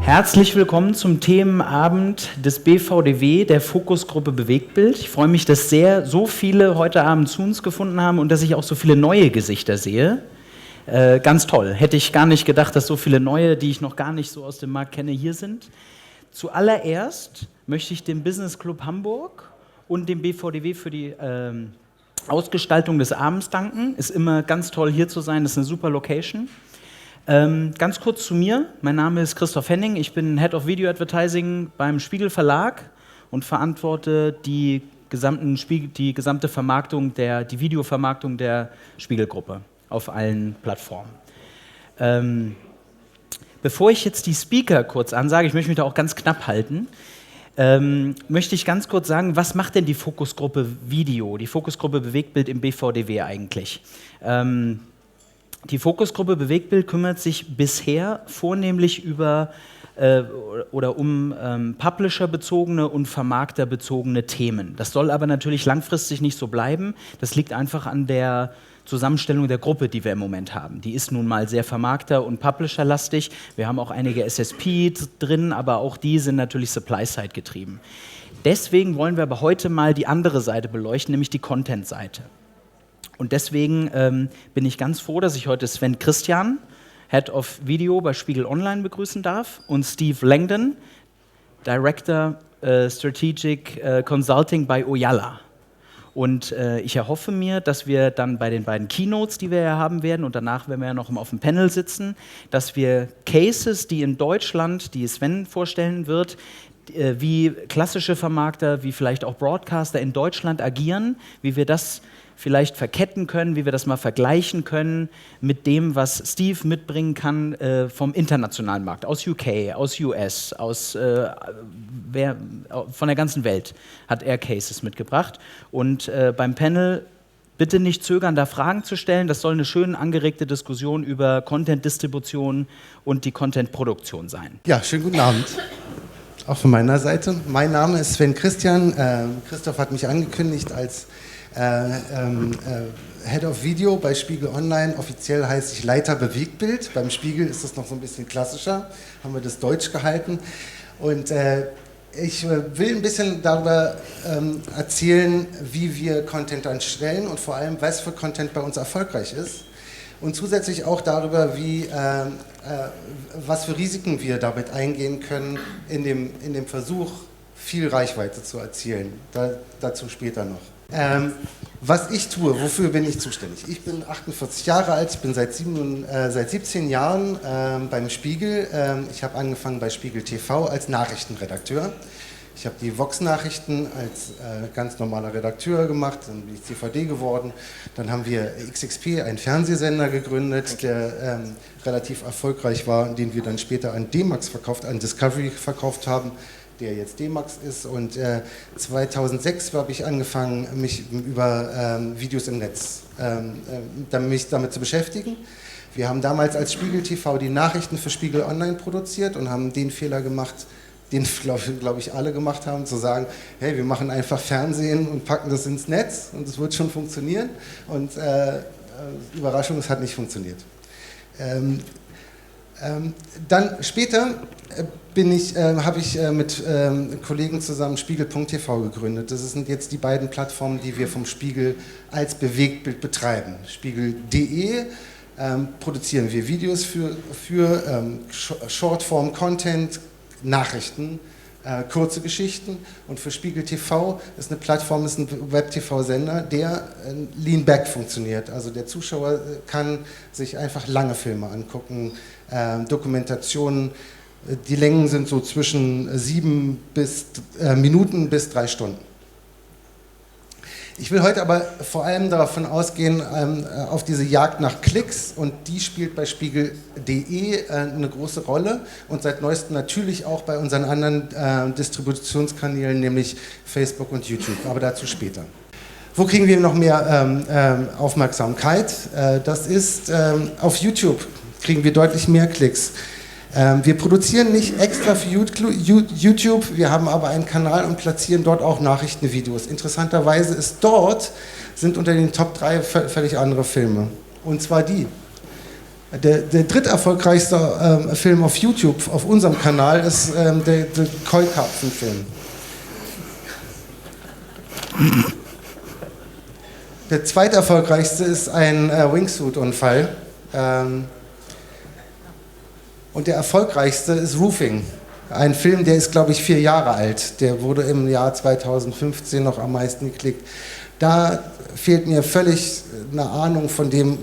Herzlich willkommen zum Themenabend des BVDW, der Fokusgruppe Bewegtbild. Ich freue mich, dass so viele heute Abend zu uns gefunden haben und dass ich auch so viele neue Gesichter sehe. Ganz toll. Hätte ich gar nicht gedacht, dass so viele neue, die ich noch gar nicht so aus dem Markt kenne, hier sind. Zuallererst möchte ich dem Business Club Hamburg und dem BVDW für die Ausgestaltung des Abends danken. Ist immer ganz toll, hier zu sein. Das ist eine super Location. Ganz kurz zu mir. Mein Name ist Christoph Henning. Ich bin Head of Video Advertising beim Spiegel Verlag und verantworte die gesamte Vermarktung, die Videovermarktung der Spiegelgruppe auf allen Plattformen. Bevor ich jetzt die Speaker kurz ansage, ich möchte mich da auch ganz knapp halten, möchte ich ganz kurz sagen, was macht denn die Fokusgruppe Video, die Fokusgruppe Bewegtbild im BVDW eigentlich? Die Fokusgruppe Bewegtbild kümmert sich bisher vornehmlich um Publisher-bezogene und Vermarkter-bezogene Themen. Das soll aber natürlich langfristig nicht so bleiben. Das liegt einfach an der Zusammenstellung der Gruppe, die wir im Moment haben. Die ist nun mal sehr Vermarkter- und Publisher-lastig. Wir haben auch einige SSP drin, aber auch die sind natürlich Supply-Side getrieben. Deswegen wollen wir aber heute mal die andere Seite beleuchten, nämlich die Content-Seite. Und deswegen bin ich ganz froh, dass ich heute Sven Christian, Head of Video bei Spiegel Online, begrüßen darf und Steve Langdon, Director Strategic Consulting bei Oyala. Und ich erhoffe mir, dass wir dann bei den beiden Keynotes, die wir ja haben werden, und danach werden wir ja noch auf dem Panel sitzen, dass wir Cases, die in Deutschland, die Sven vorstellen wird, wie klassische Vermarkter, wie vielleicht auch Broadcaster in Deutschland agieren, wie wir das vielleicht verketten können, wie wir das mal vergleichen können mit dem, was Steve mitbringen kann vom internationalen Markt, aus UK, aus US, von der ganzen Welt hat er Cases mitgebracht. Und beim Panel bitte nicht zögern, da Fragen zu stellen. Das soll eine schön angeregte Diskussion über Content-Distribution und die Content-Produktion sein. Ja, schönen guten Abend. Auch von meiner Seite. Mein Name ist Sven Christian. Christoph hat mich angekündigt als Head of Video bei Spiegel Online. Offiziell heiße ich Leiter Bewegtbild. Beim Spiegel ist das noch so ein bisschen klassischer, haben wir das deutsch gehalten. Und ich will ein bisschen darüber erzählen, wie wir Content erstellen und vor allem, was für Content bei uns erfolgreich ist. Und zusätzlich auch darüber, was für Risiken wir damit eingehen können, in dem Versuch, viel Reichweite zu erzielen. Dazu später noch. Was ich tue, wofür bin ich zuständig? Ich bin 48 Jahre alt, ich bin seit 17 Jahren beim Spiegel. Ich habe angefangen bei Spiegel TV als Nachrichtenredakteur. Ich habe die Vox-Nachrichten als ganz normaler Redakteur gemacht, dann bin ich CVD geworden. Dann haben wir XXP, einen Fernsehsender gegründet, der relativ erfolgreich war, den wir dann später an D-Max an Discovery verkauft haben, der jetzt D-Max ist. Und 2006 habe ich angefangen, mich über Videos im Netz mich damit zu beschäftigen. Wir haben damals als Spiegel TV die Nachrichten für Spiegel Online produziert und haben den Fehler gemacht, den glaube ich alle gemacht haben, zu sagen, hey, wir machen einfach Fernsehen und packen das ins Netz und es wird schon funktionieren. Und Überraschung, es hat nicht funktioniert. Dann später habe ich mit Kollegen zusammen Spiegel.tv gegründet. Das sind jetzt die beiden Plattformen, die wir vom Spiegel als Bewegtbild betreiben. Spiegel.de produzieren wir Videos für Shortform-Content, Nachrichten, kurze Geschichten, und für Spiegel TV ist eine Plattform, ist ein Web-TV-Sender, der Lean Back funktioniert. Also der Zuschauer kann sich einfach lange Filme angucken, Dokumentationen. Die Längen sind so zwischen 7 Minuten bis 3 Stunden. Ich will heute aber vor allem davon ausgehen, auf diese Jagd nach Klicks, und die spielt bei Spiegel.de eine große Rolle und seit neuestem natürlich auch bei unseren anderen Distributionskanälen, nämlich Facebook und YouTube, aber dazu später. Wo kriegen wir noch mehr Aufmerksamkeit? Das ist auf YouTube kriegen wir deutlich mehr Klicks. Wir produzieren nicht extra für YouTube, wir haben aber einen Kanal und platzieren dort auch Nachrichtenvideos. Interessanterweise sind unter den Top 3 völlig andere Filme. Und zwar die. Der dritterfolgreichste Film auf YouTube, auf unserem Kanal, ist der Keukarpfenfilm. Der zweiterfolgreichste ist ein Wingsuit-Unfall. Und der erfolgreichste ist Roofing. Ein Film, der ist, glaube ich, 4 Jahre alt. Der wurde im Jahr 2015 noch am meisten geklickt. Da fehlt mir völlig eine Ahnung von dem,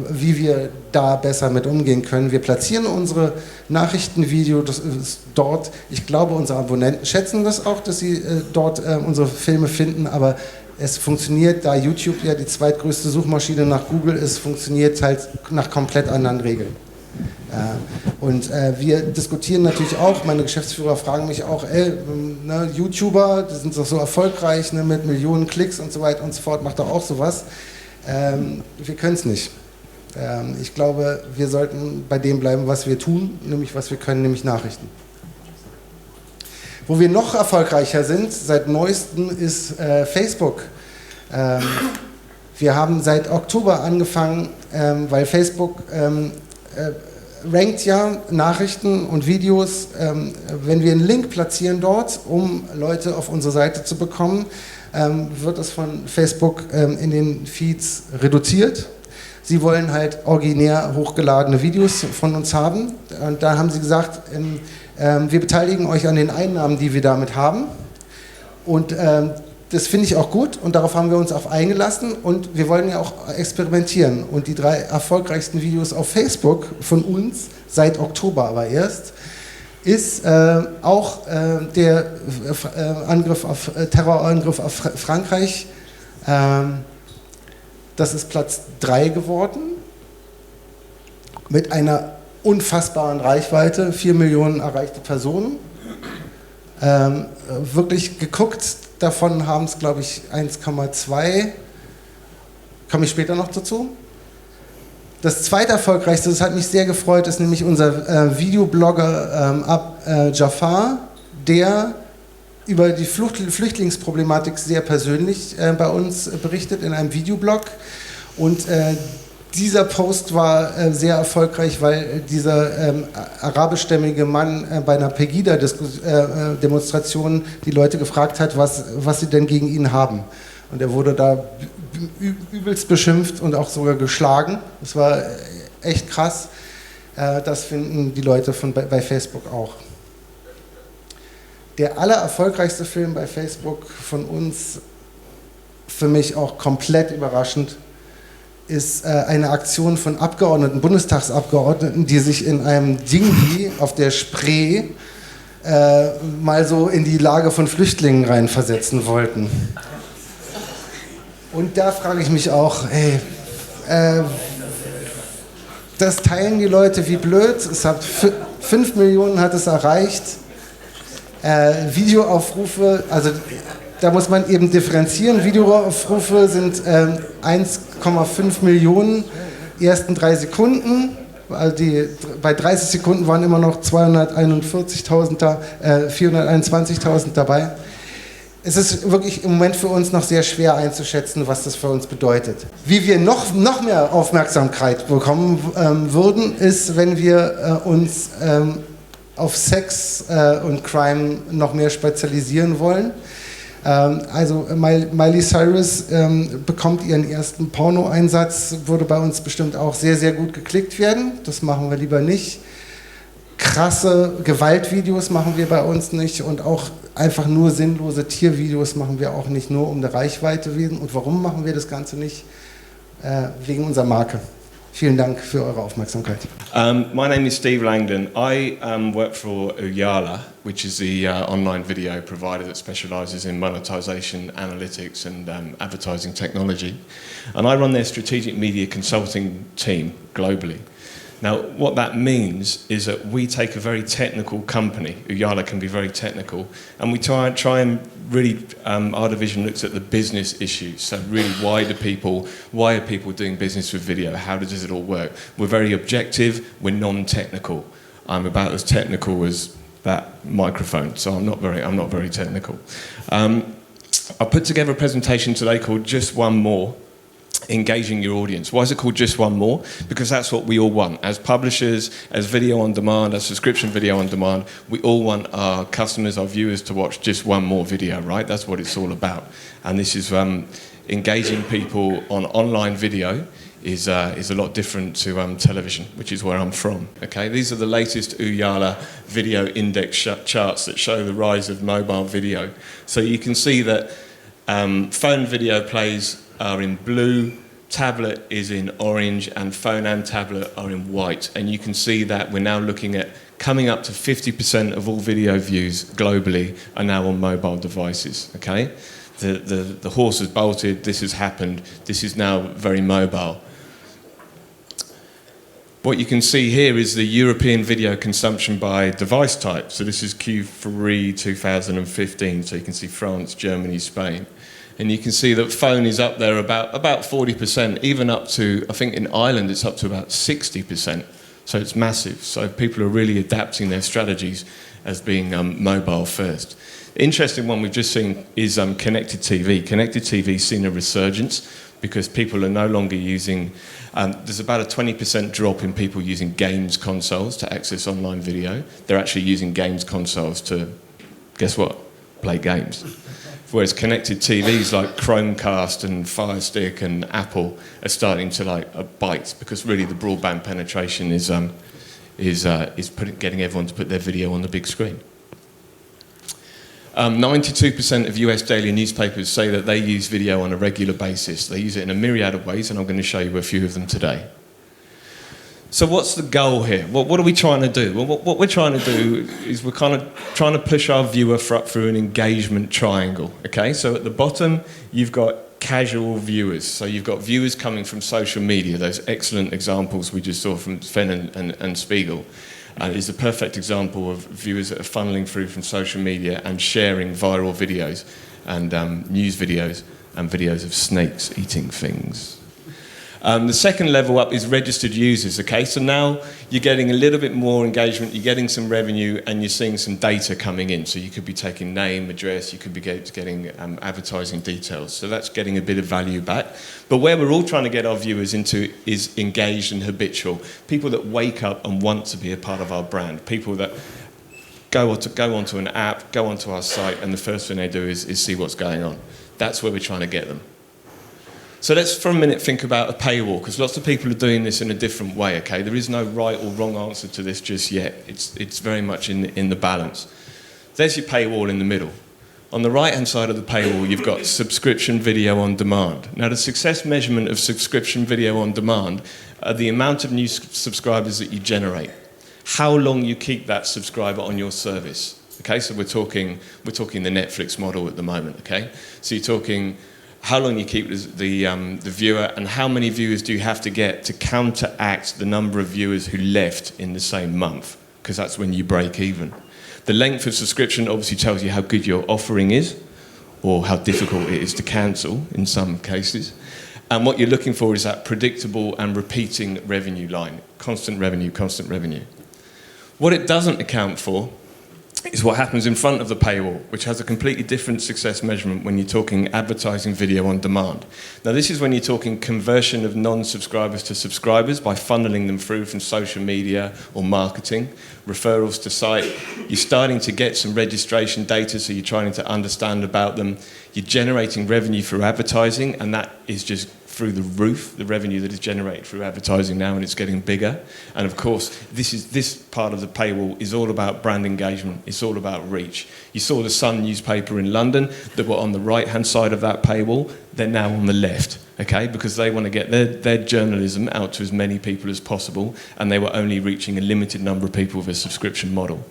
wie wir da besser mit umgehen können. Wir platzieren unsere Nachrichtenvideos dort. Ich glaube, unsere Abonnenten schätzen das auch, dass sie dort unsere Filme finden, aber es funktioniert, da YouTube ja die zweitgrößte Suchmaschine nach Google ist, funktioniert halt nach komplett anderen Regeln. Und wir diskutieren natürlich auch, meine Geschäftsführer fragen mich auch, YouTuber, die sind doch so erfolgreich, ne, mit Millionen Klicks und so weiter und so fort, macht doch auch sowas. Wir können es nicht. Ich glaube, wir sollten bei dem bleiben, was wir tun, nämlich was wir können, nämlich Nachrichten. Wo wir noch erfolgreicher sind, seit neuestem, ist Facebook. Wir haben seit Oktober angefangen, weil Facebook rankt ja Nachrichten und Videos, wenn wir einen Link platzieren dort, um Leute auf unsere Seite zu bekommen, wird es von Facebook in den Feeds reduziert. Sie wollen halt originär hochgeladene Videos von uns haben. Und da haben sie gesagt, wir beteiligen euch an den Einnahmen, die wir damit haben. Und das finde ich auch gut und darauf haben wir uns auch eingelassen und wir wollen ja auch experimentieren. Und die 3 erfolgreichsten Videos auf Facebook von uns, seit Oktober aber erst, ist auch der Terrorangriff auf Frankreich. Das ist Platz 3 geworden mit einer unfassbaren Reichweite, 4 Millionen erreichte Personen. Wirklich geguckt, davon haben es, glaube ich, 1,2. Komme ich später noch dazu. Das zweiterfolgreichste, das hat mich sehr gefreut, ist nämlich unser Videoblogger Jafar, der über die Flüchtlingsproblematik sehr persönlich bei uns berichtet in einem Videoblog. Und dieser Post war sehr erfolgreich, weil dieser arabischstämmige Mann bei einer Pegida-Demonstration die Leute gefragt hat, was sie denn gegen ihn haben. Und er wurde da übelst beschimpft und auch sogar geschlagen. Das war echt krass. Das finden die Leute bei Facebook auch. Der allererfolgreichste Film bei Facebook von uns, für mich auch komplett überraschend, ist eine Aktion von Abgeordneten, Bundestagsabgeordneten, die sich in einem Dinghy auf der Spree mal so in die Lage von Flüchtlingen reinversetzen wollten. Und da frage ich mich auch, das teilen die Leute wie blöd. Es hat 5 Millionen hat es erreicht. Videoaufrufe, also da muss man eben differenzieren. Videoaufrufe sind 1,5 Millionen ersten 3 Sekunden. Also bei 30 Sekunden waren immer noch 421.000 dabei. Es ist wirklich im Moment für uns noch sehr schwer einzuschätzen, was das für uns bedeutet. Wie wir noch mehr Aufmerksamkeit bekommen würden, ist, wenn wir uns auf Sex und Crime noch mehr spezialisieren wollen. Also Miley Cyrus bekommt ihren ersten Porno-Einsatz, würde bei uns bestimmt auch sehr, sehr gut geklickt werden. Das machen wir lieber nicht. Krasse Gewaltvideos machen wir bei uns nicht und auch einfach nur sinnlose Tiervideos machen wir auch nicht, nur um der Reichweite willen. Und warum machen wir das Ganze nicht? Wegen unserer Marke. Vielen Dank für eure Aufmerksamkeit. My name is Steve Langdon. I work for Uyala, which is the online video provider that specialises in monetization, analytics and advertising technology. And I run their strategic media consulting team globally. Now, what that means is that we take a very technical company, Uyala can be very technical, and we try and really, our division looks at the business issues. So really, why are people doing business with video? How does it all work? We're very objective, we're non-technical. I'm about as technical as that microphone, so I'm not very technical. I put together a presentation today called Just One More. engaging your audience. Why is it called Just One More? Because that's what we all want. As publishers, as video on demand, as subscription video on demand, we all want our customers, our viewers to watch just one more video, right? That's what it's all about. And this is engaging people on online video is a lot different to television, which is where I'm from. Okay, these are the latest Ooyala video index charts that show the rise of mobile video. So you can see that phone video plays are in blue, tablet is in orange, and phone and tablet are in white. And you can see that we're now looking at coming up to 50% of all video views globally are now on mobile devices, okay? The horse has bolted, this has happened, this is now very mobile. What you can see here is the European video consumption by device type. So this is Q3 2015, so you can see France, Germany, Spain. And you can see that phone is up there about 40%, even up to, I think in Ireland it's up to about 60%. So it's massive. So people are really adapting their strategies as being mobile first. Interesting one we've just seen is connected TV. Connected TV's seen a resurgence because people are no longer using, there's about a 20% drop in people using games consoles to access online video. They're actually using games consoles to, guess what, play games. Whereas connected TVs like Chromecast and Fire Stick and Apple are starting to bite because really the broadband penetration is getting everyone to put their video on the big screen. 92% of US daily newspapers say that they use video on a regular basis. They use it in a myriad of ways, and I'm going to show you a few of them today. So what's the goal here? What are we trying to do? Well, what we're trying to do is we're kind of trying to push our viewer up through an engagement triangle, okay? So at the bottom, you've got casual viewers. So you've got viewers coming from social media, those excellent examples we just saw from Sven and Spiegel. Is a perfect example of viewers that are funneling through from social media and sharing viral videos and news videos and videos of snakes eating things. The second level up is registered users, okay? So now you're getting a little bit more engagement, you're getting some revenue, and you're seeing some data coming in. So you could be taking name, address, you could be getting advertising details. So that's getting a bit of value back. But where we're all trying to get our viewers into is engaged and habitual. People that wake up and want to be a part of our brand. People that go onto an app, go onto our site, and the first thing they do is see what's going on. That's where we're trying to get them. So let's for a minute think about a paywall, because lots of people are doing this in a different way, okay? There is no right or wrong answer to this just yet. It's very much in the balance. There's your paywall in the middle. On the right-hand side of the paywall, you've got subscription video on demand. Now, the success measurement of subscription video on demand are the amount of new subscribers that you generate, how long you keep that subscriber on your service, okay? So we're talking the Netflix model at the moment, okay? So you're talking how long you keep the viewer, and how many viewers do you have to get to counteract the number of viewers who left in the same month, because that's when you break even. The length of subscription obviously tells you how good your offering is, or how difficult it is to cancel in some cases. And what you're looking for is that predictable and repeating revenue line, constant revenue, constant revenue. What it doesn't account for is what happens in front of the paywall, which has a completely different success measurement when you're talking advertising video on demand. Now, this is when you're talking conversion of non-subscribers to subscribers by funneling them through from social media or marketing, referrals to site. You're starting to get some registration data, so you're trying to understand about them. You're generating revenue through advertising, and that is just through the roof, the revenue that is generated through advertising now, and it's getting bigger. And of course, this part of the paywall is all about brand engagement. It's all about reach. You saw the Sun newspaper in London that were on the right-hand side of that paywall. They're now on the left, okay? Because they want to get their journalism out to as many people as possible, and they were only reaching a limited number of people with a subscription model.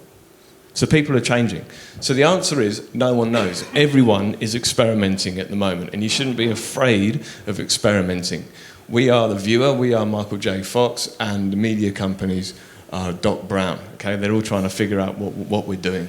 So people are changing. So the answer is no one knows. Everyone is experimenting at the moment, and you shouldn't be afraid of experimenting. We are the viewer, we are Michael J. Fox, and the media companies are Doc Brown. Okay, they're all trying to figure out what we're doing.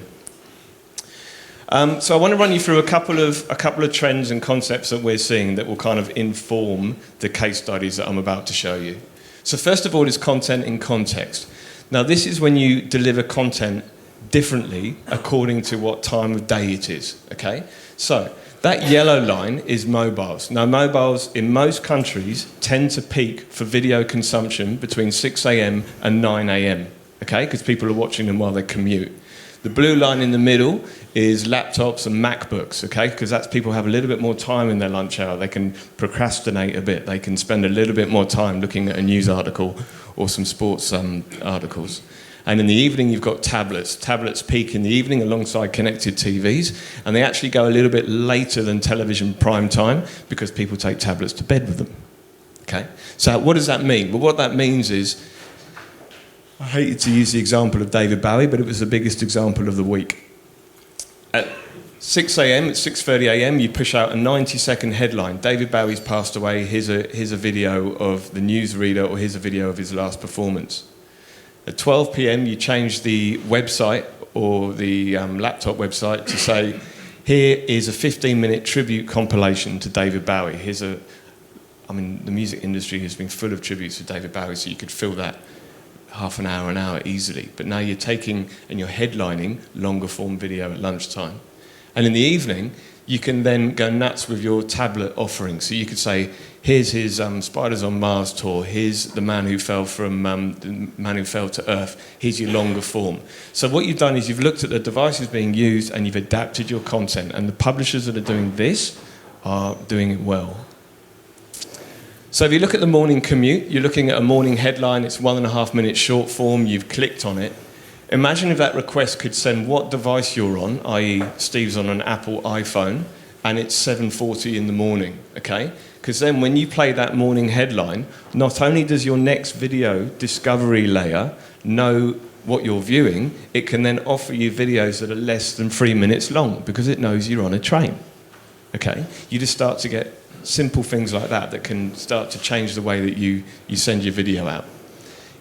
So I want to run you through a couple of trends and concepts that we're seeing that will kind of inform the case studies that I'm about to show you. So first of all is content in context. Now this is when you deliver content differently according to what time of day it is, okay? So That yellow line is mobiles. Now, mobiles in most countries tend to peak for video consumption between 6 a.m. and 9 a.m., okay, because people are watching them while they commute. The blue line in the middle is laptops and MacBooks, okay, because that's people have a little bit more time in their lunch hour. They can procrastinate a bit. They can spend a little bit more time looking at a news article or some sports articles. And in the evening, you've got tablets. Tablets peak in the evening alongside connected TVs, and they actually go a little bit later than television prime time because people take tablets to bed with them. Okay? So what does that mean? Well, what that means is, I hated to use the example of David Bowie, but it was the biggest example of the week. At 6 a.m., at 6:30 a.m., you push out a 90-second headline. David Bowie's passed away, here's a video of the newsreader, or here's a video of his last performance. At 12 p.m, you change the website or the laptop website to say, here is a 15-minute tribute compilation to David Bowie. I mean, the music industry has been full of tributes to David Bowie, so you could fill that half an hour easily. But now you're taking and you're headlining longer form video at lunchtime. And in the evening, you can then go nuts with your tablet offering. So you could say, here's his Spiders on Mars tour, here's the man who fell to Earth, here's your longer form. So what you've done is you've looked at the devices being used and you've adapted your content, and the publishers that are doing this are doing it well. So if you look at the morning commute, you're looking at a morning headline, it's 1.5 minutes short form, you've clicked on it. Imagine if that request could send what device you're on, i.e. Steve's on an Apple iPhone, and it's 7:40 in the morning, okay? Because then when you play that morning headline, not only does your next video discovery layer know what you're viewing, it can then offer you videos that are less than 3 minutes long because it knows you're on a train, okay? You just start to get simple things like that can start to change the way that you send your video out.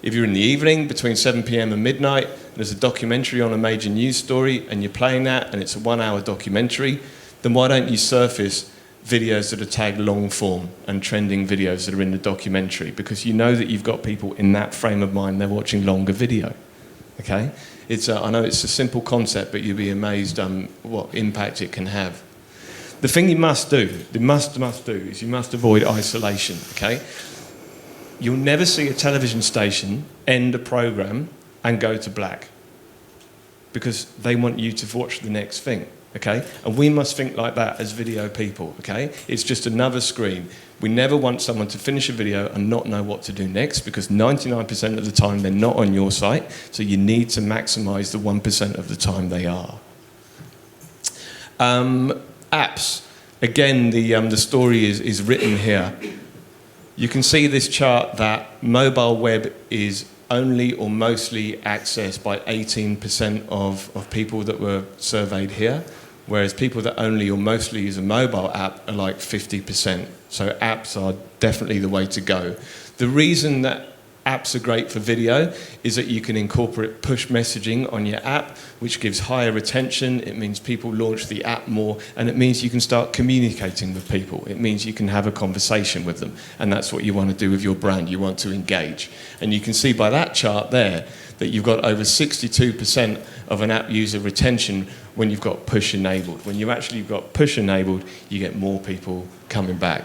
If you're in the evening, between 7 p.m. and midnight, there's a documentary on a major news story and you're playing that and it's a 1-hour documentary, then why don't you surface videos that are tagged long form and trending videos that are in the documentary? Because you know that you've got people in that frame of mind, they're watching longer video, okay? I know it's a simple concept, but you'll be amazed what impact it can have. The thing you must do, is you must avoid isolation, okay? You'll never see a television station end a program and go to black because they want you to watch the next thing, okay? And we must think like that as video people, okay? It's just another screen. We never want someone to finish a video and not know what to do next because 99% of the time they're not on your site, so you need to maximize the 1% of the time they are. Apps. Again, the story is written here. You can see this chart that mobile web is only or mostly accessed by 18% of people that were surveyed here, whereas people that only or mostly use a mobile app are like 50%. So apps are definitely the way to go. The reason that apps are great for video is that you can incorporate push messaging on your app, which gives higher retention. It means people launch the app more, and it means you can start communicating with people. It means you can have a conversation with them, and that's what you want to do with your brand. You want to engage. And you can see by that chart there that you've got over 62% of an app user retention when you've got push enabled. When you actually got push enabled, you get more people coming back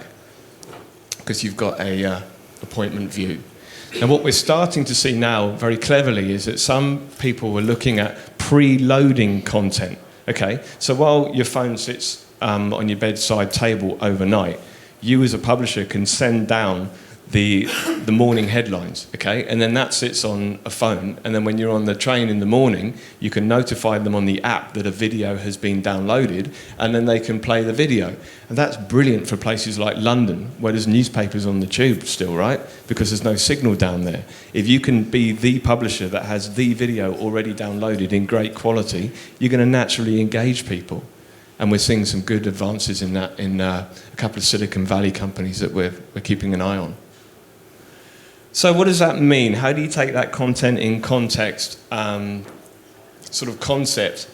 because you've got a appointment view. And what we're starting to see now, very cleverly, is that some people are looking at preloading content. Okay, so while your phone sits on your bedside table overnight, you as a publisher can send down the morning headlines, okay? And then that sits on a phone, and then when you're on the train in the morning, you can notify them on the app that a video has been downloaded, and then they can play the video. And that's brilliant for places like London, where there's newspapers on the tube still, right? Because there's no signal down there. If you can be the publisher that has the video already downloaded in great quality, you're going to naturally engage people. And we're seeing some good advances in that in a couple of Silicon Valley companies that we're keeping an eye on. So what does that mean? How do you take that content in context sort of concept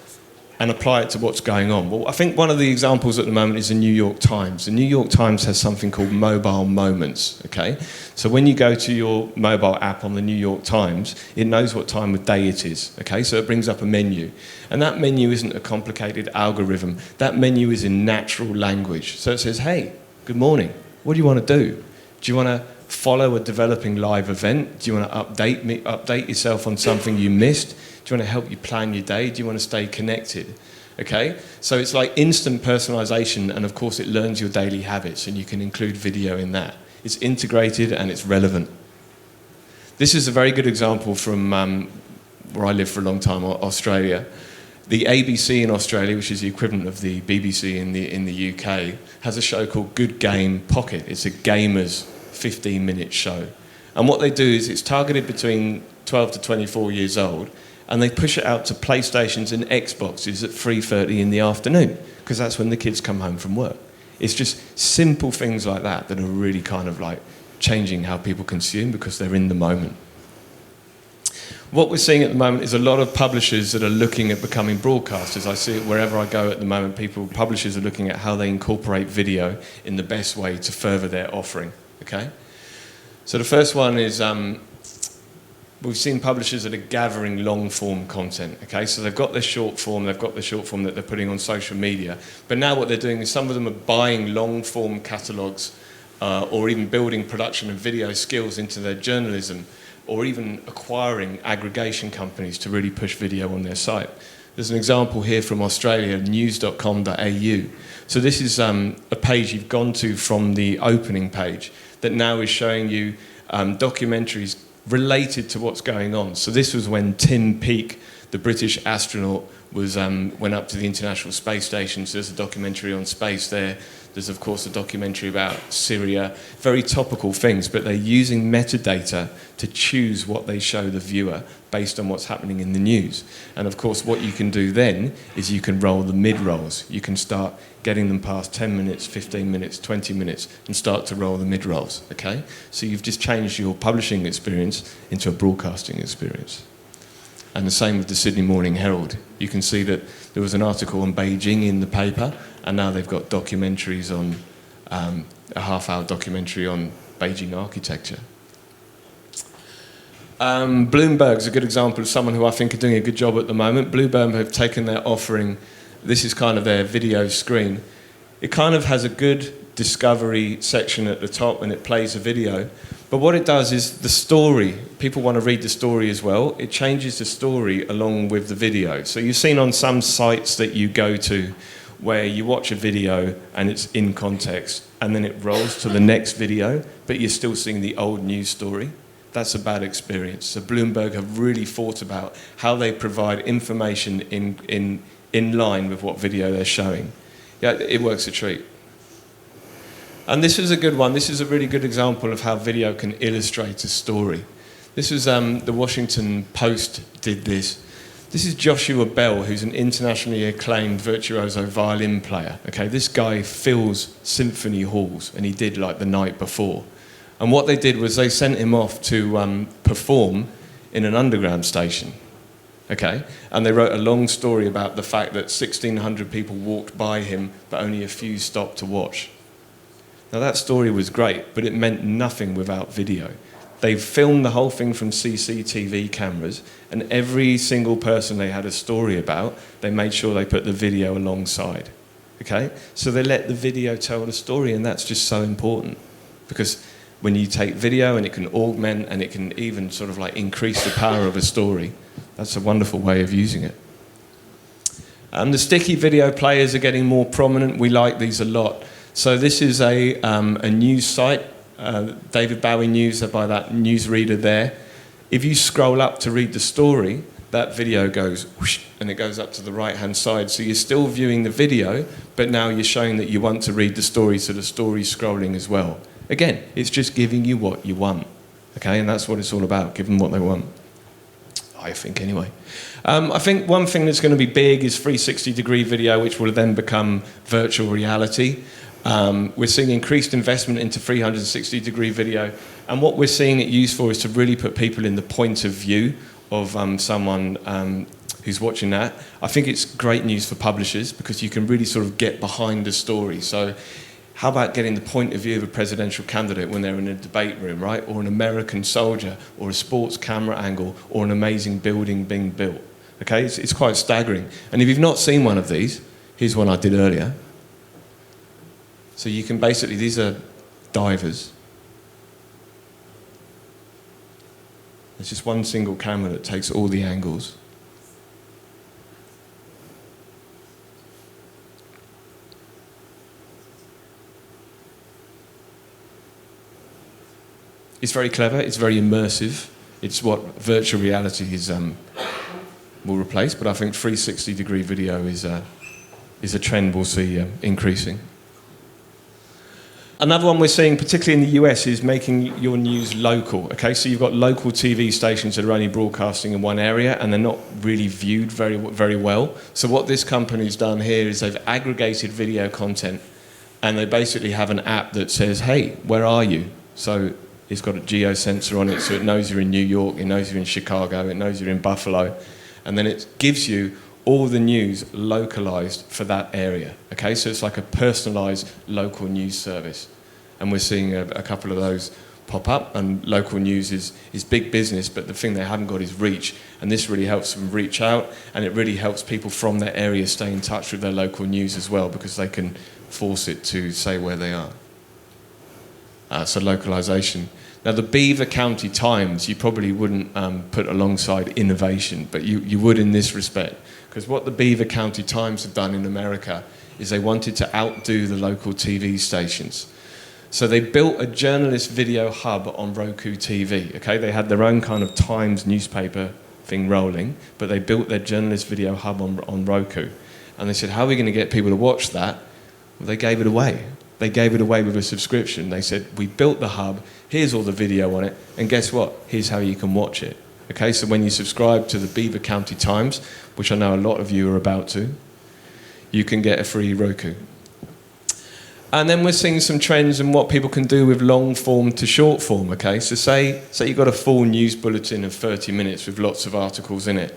and apply it to what's going on. Well, I think one of the examples at the moment is the New York Times. The New York Times has something called mobile moments, okay? So when you go to your mobile app on the New York Times, it knows what time of day it is, okay? So it brings up a menu. And that menu isn't a complicated algorithm. That menu is in natural language. So it says, hey, good morning. What do you want to do? Do you want to follow a developing live event? Do you want to update yourself on something you missed? Do you want to help you plan your day? Do you want to stay connected? Okay? So it's like instant personalization, and of course it learns your daily habits, and you can include video in that. It's integrated and it's relevant. This is a very good example from where I lived for a long time, Australia. The ABC in Australia, which is the equivalent of the BBC in the UK, has a show called Good Game Pocket. It's a gamer's 15-minute show. And what they do is it's targeted between 12 to 24 years old, and they push it out to PlayStations and Xboxes at 3:30 in the afternoon, because that's when the kids come home from work. It's just simple things like that that are really kind of like changing how people consume because they're in the moment. What we're seeing at the moment is a lot of publishers that are looking at becoming broadcasters. I see it wherever I go at the moment. Publishers are looking at how they incorporate video in the best way to further their offering. Okay? So the first one is we've seen publishers that are gathering long-form content. Okay? So they've got their short form that they're putting on social media. But now what they're doing is some of them are buying long-form catalogues or even building production and video skills into their journalism, or even acquiring aggregation companies to really push video on their site. There's an example here from Australia, news.com.au. So this is a page you've gone to from the opening page that now is showing you documentaries related to what's going on. So this was when Tim Peake, the British astronaut, went up to the International Space Station. So there's a documentary on space there. There's, of course, a documentary about Syria. Very topical things, but they're using metadata to choose what they show the viewer based on what's happening in the news. And, of course, what you can do then is you can roll the mid-rolls. You can start getting them past 10 minutes, 15 minutes, 20 minutes, and start to roll the mid-rolls, okay? So you've just changed your publishing experience into a broadcasting experience. And the same with the Sydney Morning Herald. You can see that there was an article on Beijing in the paper, and now they've got documentaries on, a half-hour documentary on Beijing architecture. Bloomberg's a good example of someone who I think are doing a good job at the moment. Bloomberg have taken their offering, this is kind of their video screen. It kind of has a good discovery section at the top and it plays a video. But what it does is the story, people want to read the story as well, it changes the story along with the video. So you've seen on some sites that you go to where you watch a video and it's in context and then it rolls to the next video, but you're still seeing the old news story. That's a bad experience. So Bloomberg have really thought about how they provide information in line with what video they're showing. Yeah, it works a treat. And this is a good one. This is a really good example of how video can illustrate a story. This was the Washington Post did this. This is Joshua Bell, who's an internationally acclaimed virtuoso violin player. Okay, this guy fills symphony halls, and he did like the night before. And what they did was they sent him off to perform in an underground station. Okay, and they wrote a long story about the fact that 1,600 people walked by him, but only a few stopped to watch. Now that story was great, but it meant nothing without video. They filmed the whole thing from CCTV cameras, and every single person they had a story about, they made sure they put the video alongside. Okay? So they let the video tell the story, and that's just so important. Because when you take video and it can augment and it can even sort of like increase the power of a story, that's a wonderful way of using it. The sticky video players are getting more prominent. We like these a lot. So this is a news site, David Bowie News, by that newsreader there. If you scroll up to read the story, that video goes whoosh, and it goes up to the right-hand side. So you're still viewing the video, but now you're showing that you want to read the story, so the story's scrolling as well. Again, it's just giving you what you want, okay? And that's what it's all about, give them what they want. I think, anyway. I think one thing that's going to be big is 360-degree video, which will then become virtual reality. We're seeing increased investment into 360-degree video, and what we're seeing it used for is to really put people in the point of view of someone who's watching that. I think it's great news for publishers because you can really sort of get behind the story. So how about getting the point of view of a presidential candidate when they're in a debate room, right? Or an American soldier, or a sports camera angle, or an amazing building being built. Okay, it's quite staggering. And if you've not seen one of these, here's one I did earlier. So you can basically, these are divers. There's just one single camera that takes all the angles. It's very clever, it's very immersive. It's what virtual reality is, will replace, but I think 360-degree video is a trend we'll see increasing. Another one we're seeing, particularly in the US, is making your news local. Okay, so you've got local TV stations that are only broadcasting in one area, and they're not really viewed very, very well. So what this company's done here is they've aggregated video content, and they basically have an app that says, "Hey, where are you?" So it's got a geosensor on it, so it knows you're in New York, it knows you're in Chicago, it knows you're in Buffalo, and then it gives you all the news localized for that area. Okay, so it's like a personalized local news service. And we're seeing a couple of those pop up, and local news is big business, but the thing they haven't got is reach, and this really helps them reach out, and it really helps people from that area stay in touch with their local news as well, because they can force it to say where they are. So localization. Now the Beaver County Times, you probably wouldn't put alongside innovation, but you would in this respect. Because what the Beaver County Times have done in America is they wanted to outdo the local TV stations. So they built a journalist video hub on Roku TV, okay? They had their own kind of Times newspaper thing rolling, but they built their journalist video hub on Roku. And they said, how are we going to get people to watch that? Well, they gave it away. They gave it away with a subscription. They said, we built the hub, here's all the video on it, and guess what? Here's how you can watch it. Okay, so when you subscribe to the Beaver County Times, which I know a lot of you are about to, you can get a free Roku. And then we're seeing some trends in what people can do with long form to short form, okay? So say you've got a full news bulletin of 30 minutes with lots of articles in it.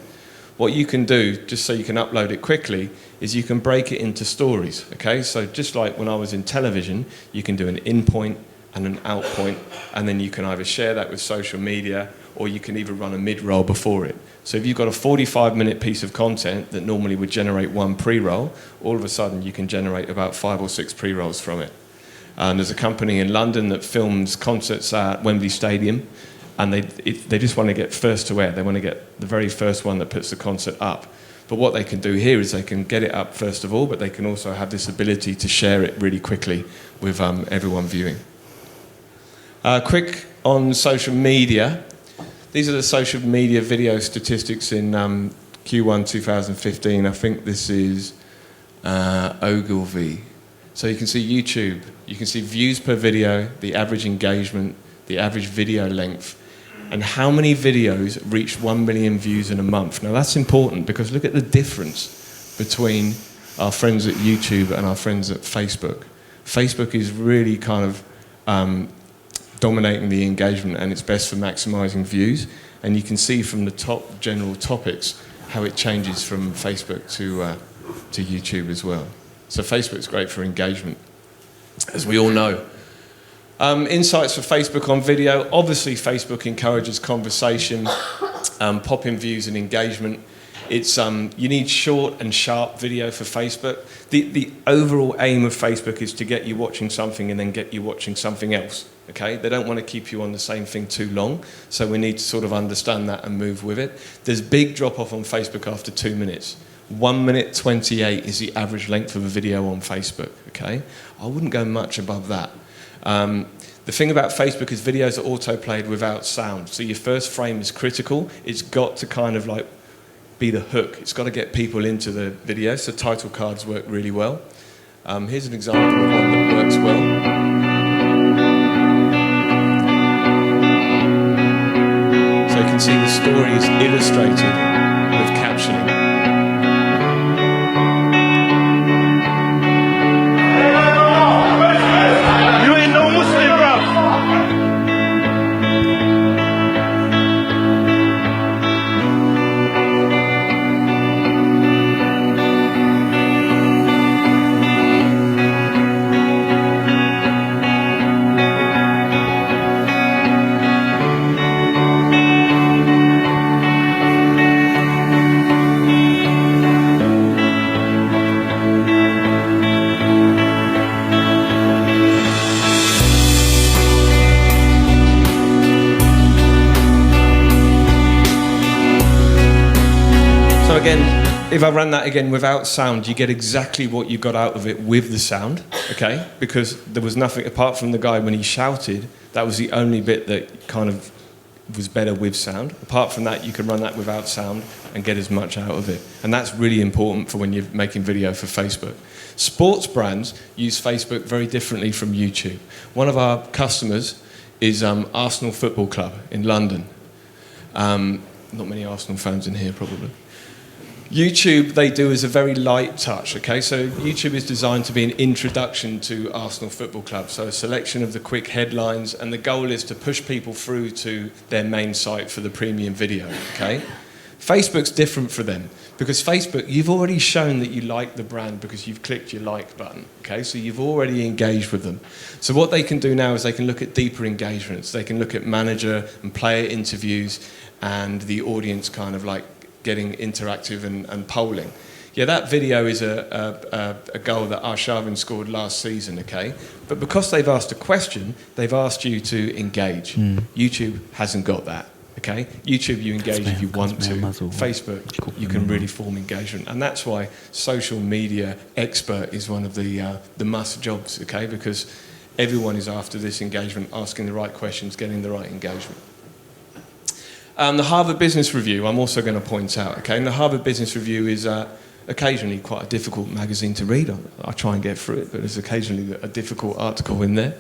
What you can do, just so you can upload it quickly, is you can break it into stories, okay? So just like when I was in television, you can do an in point and an out point, and then you can either share that with social media, or you can even run a mid-roll before it. So if you've got a 45-minute piece of content that normally would generate one pre-roll, all of a sudden you can generate about 5 or 6 pre-rolls from it. And there's a company in London that films concerts at Wembley Stadium, and they just want to get first to air. They want to get the very first one that puts the concert up. But what they can do here is they can get it up first of all, but they can also have this ability to share it really quickly with everyone viewing. Quick on social media. These are the social media video statistics in Q1 2015. I think this is Ogilvy. So you can see YouTube, you can see views per video, the average engagement, the average video length, and how many videos reach 1 million views in a month. Now that's important because look at the difference between our friends at YouTube and our friends at Facebook. Facebook is really kind of dominating the engagement, and it's best for maximizing views. And you can see from the top general topics how it changes from Facebook to YouTube as well. So Facebook's great for engagement, as we all know. Insights for Facebook on video. Obviously Facebook encourages conversation, pop-in views and engagement. It's you need short and sharp video for Facebook. The overall aim of Facebook is to get you watching something and then get you watching something else. Okay? They don't want to keep you on the same thing too long, so we need to sort of understand that and move with it. There's big drop-off on Facebook after 2 minutes. 1 minute 28 is the average length of a video on Facebook. Okay? I wouldn't go much above that. The thing about Facebook is videos are auto-played without sound, so your first frame is critical. It's got to kind of like be the hook. It's got to get people into the video, so title cards work really well. Here's an example of one that works well. So you can see the story is illustrated with captioning. You ain't no Muslim, bro. again, if I ran that again without sound, you get exactly what you got out of it with the sound, okay? Because there was nothing, apart from the guy when he shouted, that was the only bit that kind of was better with sound. Apart from that, you can run that without sound and get as much out of it. And that's really important for when you're making video for Facebook. Sports brands use Facebook very differently from YouTube. One of our customers is Arsenal Football Club in London. Not many Arsenal fans in here, probably. YouTube, they do as a very light touch, okay? So YouTube is designed to be an introduction to Arsenal Football Club. So a selection of the quick headlines, and the goal is to push people through to their main site for the premium video, okay? Facebook's different for them, because Facebook, you've already shown that you like the brand because you've clicked your like button, okay? So you've already engaged with them. So what they can do now is they can look at deeper engagements. They can look at manager and player interviews and the audience kind of like getting interactive and polling. Yeah, that video is a goal that Arshavin scored last season, okay? But because they've asked a question, they've asked you to engage. YouTube hasn't got that, okay? YouTube, you engage if you want to. Facebook, you can really form engagement. And that's why social media expert is one of the must jobs, okay? Because everyone is after this engagement, asking the right questions, getting the right engagement. The Harvard Business Review, I'm also going to point out, okay? And the Harvard Business Review is occasionally quite a difficult magazine to read. I try and get through it, but there's occasionally a difficult article in there.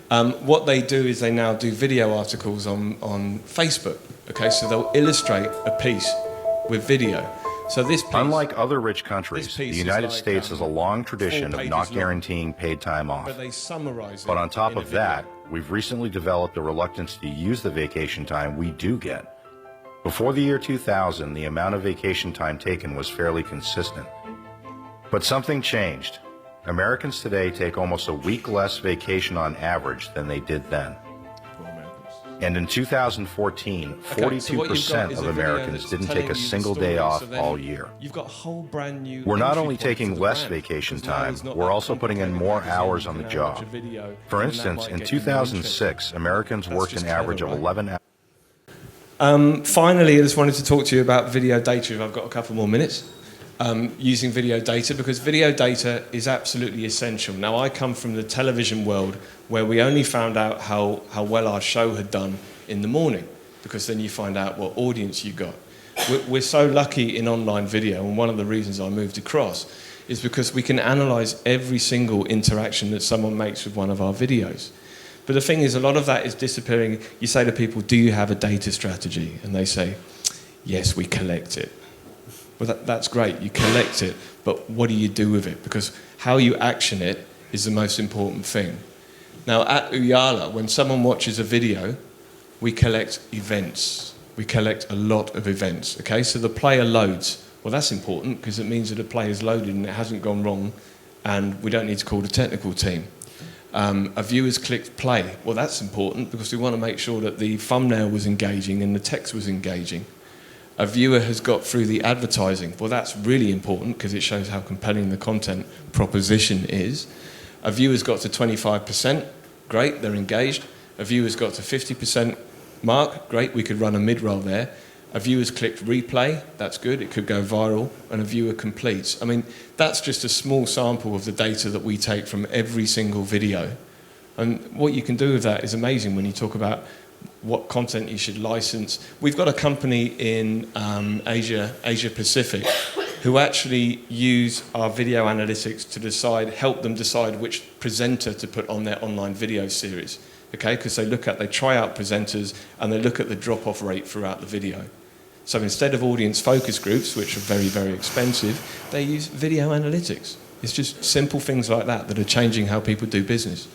What they do is they now do video articles on Facebook, okay? So they'll illustrate a piece with video. So this piece, unlike other rich countries, the United States has a long tradition of not guaranteeing paid time off. But they summarize it. But on top in a of that, video. we've recently developed a reluctance to use the vacation time we do get. Before the year 2000, the amount of vacation time taken was fairly consistent. But something changed. Americans today take almost a week less vacation on average than they did then. And in 2014, 42% of Americans didn't take a single day off all year. You've got a whole brand new We're not entry only point taking for the less brand, vacation because now time, it's not we're that also putting in more complicated hours because on the you can now watch job. a video, For and that instance, might in get you more 2006, interested. Americans That's worked an just average clever, of right? 11 hours. Finally, I just wanted to talk to you about video data, if I've got a couple more minutes. Using video data, because video data is absolutely essential. Now, I come from the television world where we only found out how well our show had done in the morning, because then you find out what audience you got. We're so lucky in online video, and one of the reasons I moved across is because we can analyse every single interaction that someone makes with one of our videos. But the thing is, a lot of that is disappearing. You say to people, do you have a data strategy? And they say, yes, we collect it. Well, that's great, you collect it, but what do you do with it? Because how you action it is the most important thing. Now, at Uyala, when someone watches a video, we collect events. We collect a lot of events, okay? So the player loads. Well, that's important because it means that the player's loaded and it hasn't gone wrong, and we don't need to call the technical team. A viewer's clicked play. Well, that's important because we want to make sure that the thumbnail was engaging and the text was engaging. A viewer has got through the advertising. Well, that's really important because it shows how compelling the content proposition is. A viewer's got to 25%. Great, they're engaged. A viewer's got to 50% mark. Great, we could run a mid-roll there. A viewer's clicked replay. That's good, it could go viral. And a viewer completes. I mean, that's just a small sample of the data that we take from every single video. And what you can do with that is amazing when you talk about what content you should license. We've got a company in Asia Pacific, who actually use our video analytics to help them decide which presenter to put on their online video series. Okay, because they try out presenters and they look at the drop-off rate throughout the video. So instead of audience focus groups, which are very, very expensive, they use video analytics. It's just simple things like that are changing how people do business.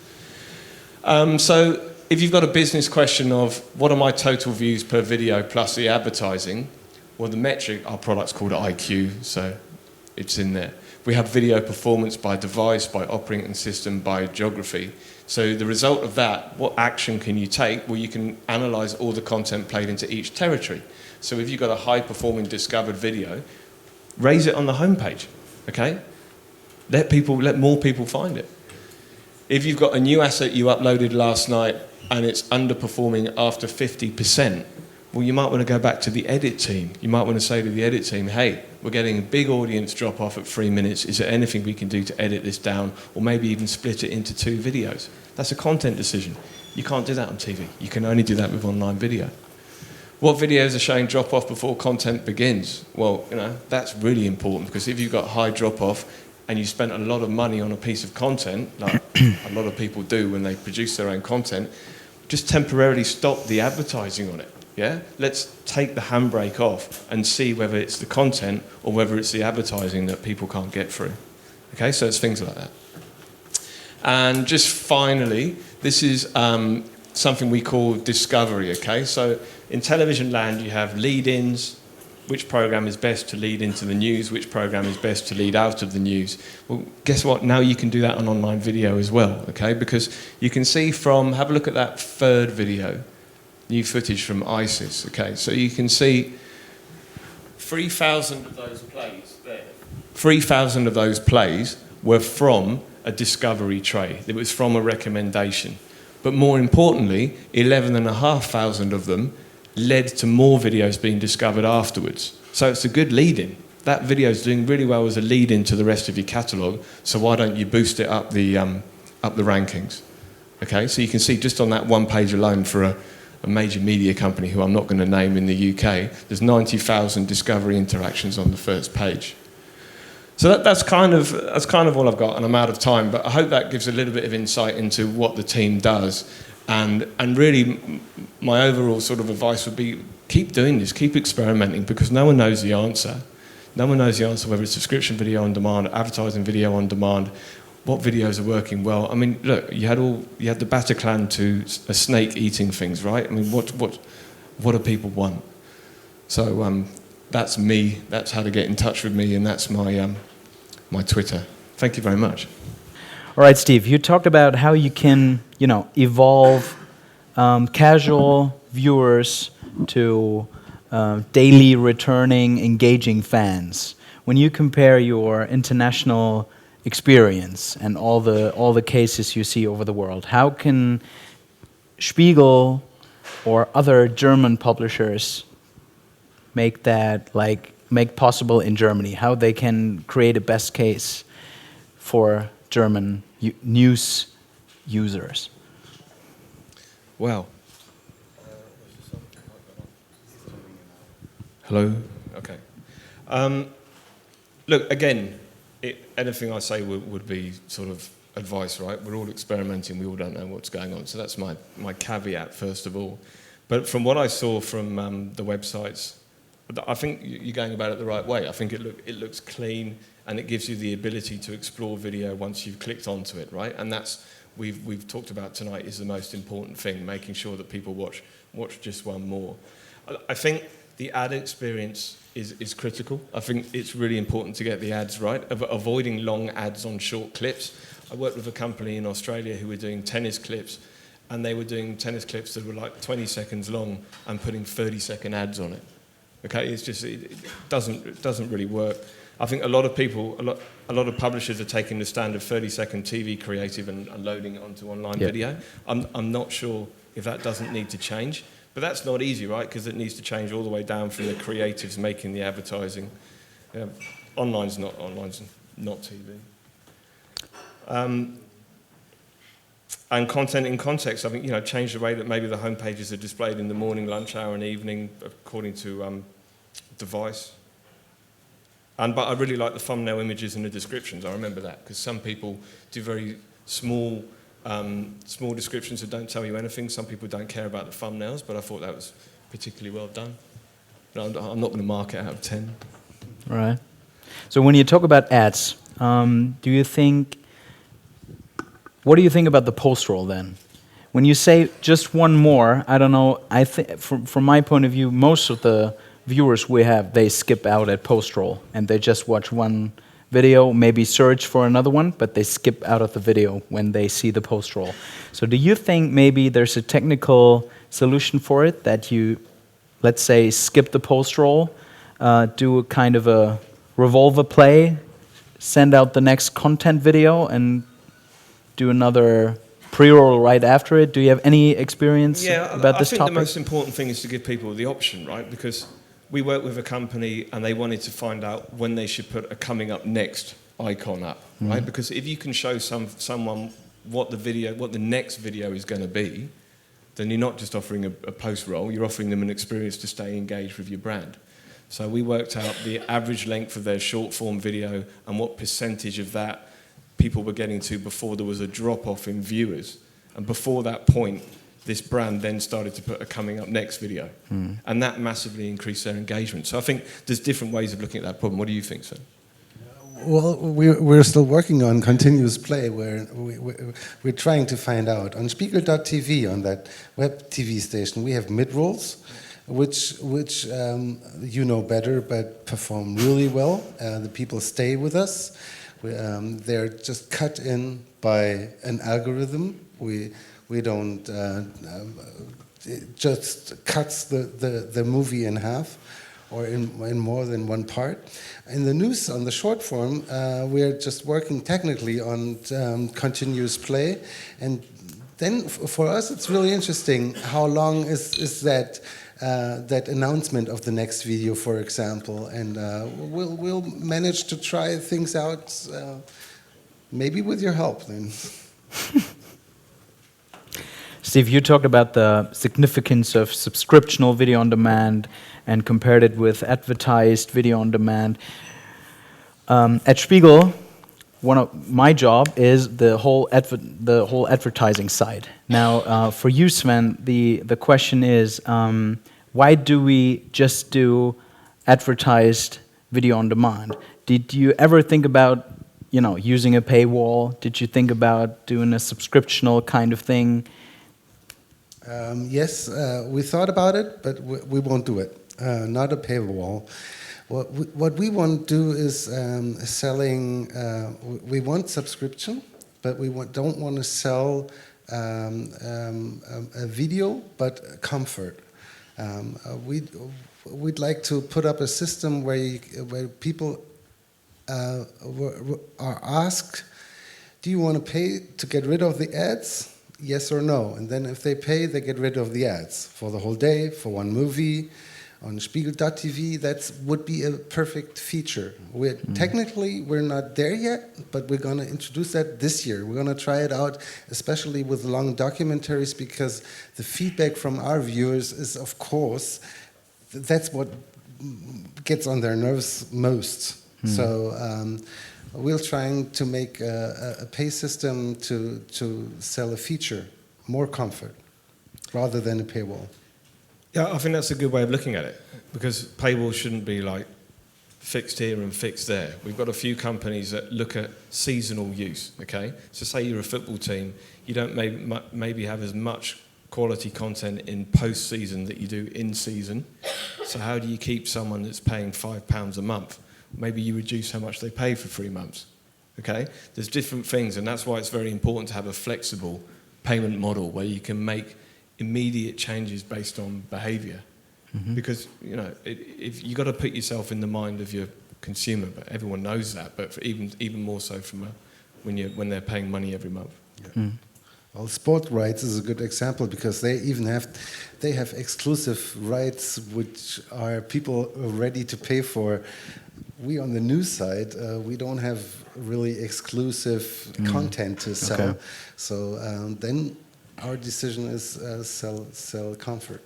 So if you've got a business question of what are my total views per video plus the advertising, well, the metric, our product's called IQ, so it's in there. We have video performance by device, by operating system, by geography. So the result of that, what action can you take? Well, you can analyse all the content played into each territory. So if you've got a high-performing discovered video, raise it on the homepage, okay? Let more people find it. If you've got a new asset you uploaded last night and it's underperforming after 50%, well, you might want to go back to the edit team. You might want to say to the edit team, hey, we're getting a big audience drop off at 3 minutes. Is there anything we can do to edit this down, or maybe even split it into 2 videos? That's a content decision. You can't do that on TV. You can only do that with online video. What videos are showing drop off before content begins? Well, that's really important, because if you've got high drop off and you spent a lot of money on a piece of content, like a lot of people do when they produce their own content, just temporarily stop the advertising on it. Yeah? Let's take the handbrake off and see whether it's the content or whether it's the advertising that people can't get through. Okay, so it's things like that. And just finally, this is something we call discovery, okay? So in television land, you have lead-ins, which program is best to lead into the news, which program is best to lead out of the news. Well, guess what? Now you can do that on online video as well, okay? Because you can see have a look at that third video, new footage from ISIS, okay? So you can see 3,000 of those plays there. 3,000 of those plays were from a discovery tray. It was from a recommendation. But more importantly, 11,500 of them led to more videos being discovered afterwards. So it's a good lead-in. That video is doing really well as a lead-in to the rest of your catalogue, so why don't you boost it up the rankings? Okay, so you can see just on that one page alone for a major media company who I'm not going to name in the UK, there's 90,000 discovery interactions on the first page. So that's kind of all I've got, and I'm out of time, but I hope that gives a little bit of insight into what the team does. And really, my overall sort of advice would be, keep doing this, keep experimenting, because no one knows the answer. No one knows the answer, whether it's subscription video on demand, advertising video on demand, what videos are working well. I mean, look, you had the Bataclan to a snake eating things, right? I mean, what do people want? So that's me. That's how to get in touch with me, and that's my Twitter. Thank you very much. All right, Steve, you talked about how you can, evolve casual viewers to daily returning, engaging fans. When you compare your international experience and all the cases you see over the world, how can Spiegel or other German publishers make that make possible in Germany? How they can create a best case for German news users? Well, hello? Okay. Look, again, anything I say would be sort of advice, right? We're all experimenting, we all don't know what's going on. So that's my caveat, first of all. But from what I saw from the websites, I think you're going about it the right way. I think it looks clean, and it gives you the ability to explore video once you've clicked onto it, right? And that's we've talked about tonight is the most important thing, making sure that people watch just one more. I think the ad experience is critical. I think it's really important to get the ads right, avoiding long ads on short clips. I worked with a company in Australia who were doing tennis clips, and they were doing tennis clips that were like 20 seconds long and putting 30-second ads on it. Okay, it's just it doesn't really work. I think a lot of publishers are taking the standard 30-second TV creative and loading it onto online video. I'm not sure if that doesn't need to change, but that's not easy, right? Because it needs to change all the way down from the creatives making the advertising. Online's not TV. And content in context, I think, change the way that maybe the home pages are displayed in the morning, lunch hour, and evening, according to device. But I really like the thumbnail images and the descriptions. I remember that, because some people do very small descriptions that don't tell you anything. Some people don't care about the thumbnails, but I thought that was particularly well done. I'm not going to mark it out of 10. All right. So when you talk about ads, what do you think about the post roll then? When you say just one more, I don't know, I think from my point of view, most of the viewers we have, they skip out at post roll and they just watch one video, maybe search for another one, but they skip out of the video when they see the post roll. So do you think maybe there's a technical solution for it, that you, let's say, skip the post roll, do a kind of a revolver play, send out the next content video, and do another pre-roll right after it? Do you have any experience about I this think topic? the most important thing is to give people the option, right? Because we work with a company and they wanted to find out when they should put a coming up next icon up, right? Because if you can show someone what the next video is going to be, then you're not just offering a post roll, you're offering them an experience to stay engaged with your brand. So we worked out the average length of their short form video and what percentage of that people were getting to before there was a drop off in viewers. And before that point, this brand then started to put a coming up next video. And that massively increased their engagement. So I think there's different ways of looking at that problem. What do you think, Sven? Well, we're still working on continuous play, where we're trying to find out. On Spiegel.tv, on that web TV station, we have mid-rolls, which you know better, but perform really well. The people stay with us. They're just cut in by an algorithm. We don't it just cuts the movie in half or in more than one part. In the news, on the short form, we're just working technically on continuous play, and then for us it's really interesting how long is that announcement of the next video, for example, and we'll manage to try things out, maybe with your help then. Steve, you talked about the significance of subscriptional video on demand and compared it with advertised video on demand. At Spiegel, one of my job is the whole advertising side. Now, for you, Sven, the question is, why do we just do advertised video on demand? Did you ever think about, using a paywall? Did you think about doing a subscriptional kind of thing? Yes, we thought about it, but we won't do it. Not a paywall. What we want to do is selling. We want subscription, but we don't want to sell a video, but comfort. We'd like to put up a system where people are asked, "Do you want to pay to get rid of the ads? Yes or no?" And then if they pay, they get rid of the ads for the whole day, for one movie. On Spiegel.tv, that would be a perfect feature. Technically, we're not there yet, but we're going to introduce that this year. We're going to try it out, especially with long documentaries, because the feedback from our viewers is, of course, that's what gets on their nerves most. So we're trying to make a pay system to sell a feature, more comfort, rather than a paywall. Yeah, I think that's a good way of looking at it, because paywall shouldn't be like fixed here and fixed there. We've got a few companies that look at seasonal use, okay? So say you're a football team, you don't maybe have as much quality content in post-season that you do in season. So how do you keep someone that's paying £5 a month? Maybe you reduce how much they pay for 3 months, okay? There's different things, and that's why it's very important to have a flexible payment model where you can make immediate changes based on behaviour, because if you got to put yourself in the mind of your consumer, but everyone knows that. But for even more so from when they're paying money every month. Yeah. Well, sport rights is a good example, because they have exclusive rights which are people ready to pay for. We on the news side, we don't have really exclusive content to sell. Okay. So then our decision is sell comfort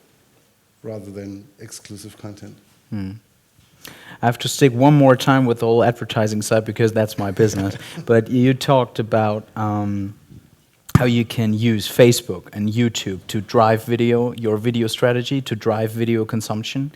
rather than exclusive content. I have to stick one more time with the whole advertising side, because that's my business. But you talked about how you can use Facebook and YouTube to drive your video strategy, to drive video consumption.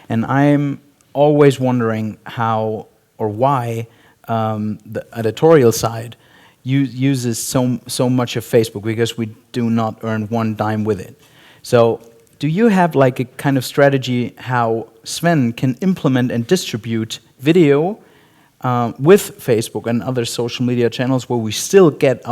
And I'm always wondering how or why the editorial side uses so much of Facebook, because we do not earn one dime with it. So do you have like a kind of strategy how Sven can implement and distribute video with Facebook and other social media channels, where we still get